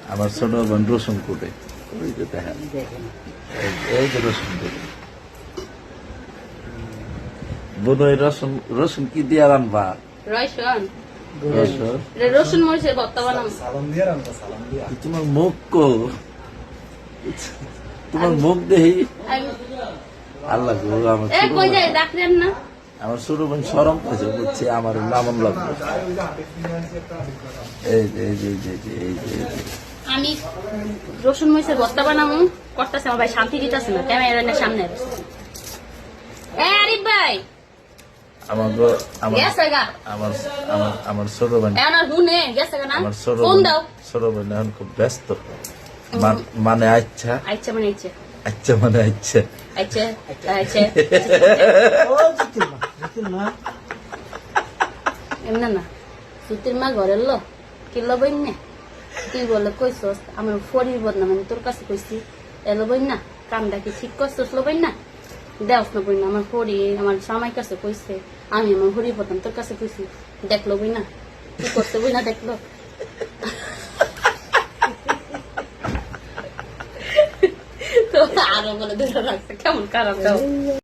আমার ছোট বোন রসুন কুটে, ওই যে দেখেন, এই যে রসুন কুটে। বোন ওই রসুন কি দিয়ে রান্না? রসুন রসুন রসুন মরিচের ভর্তা বানাবো। তোমার মুখ কো, তোমার মুখ দেখি আল্লাহ গো, আমার এ ছোট কই বোন- যায় ডাকলেন না? আমার ছোট বোন সরম পেয়েছে, বুঝছি আমার লামন লাগবে। এই যে এই যে এই যে এই যে এই যে এই যে। আমি রসুন মরিচের ভর্তা বানাবো করতেছে, আমার ভাই শান্তি দিতেছে না, ক্যামেরার সামনে আছে। এ আরিফ ভাই আমার গো- আমার গেছে গা, আমার আমার আমার ছোট বোন, এখন আর হুনে গেছে গা না, আমার ছোট ফোন বোন, দাও। ছোট বোন এখন খুব ব্যস্ত। মানে আচ্ছা আচ্ছা মানে ইচ্ছে, আচ্ছা মানে আচ্ছা আচ্ছা আচ্ছা এমন না, সুতির মা ঘরের লো কিলো বই না, তুই বলে কইছস আমার ফরির বদনাম আমি তোর কাছে কইছি, এলো বই না কামটা কি ঠিক করছস লো বই না, দেওস না বই না, আমার ফরি আমার স্বামীর কাছে কইছে, আমি আমার হরির বদনাম তোর কাছে কইছি, দেখলো বই না কি করছে বই না দেখলো। তো আরো বলে ধরে রাখছে, কেমন খারাপ দাও।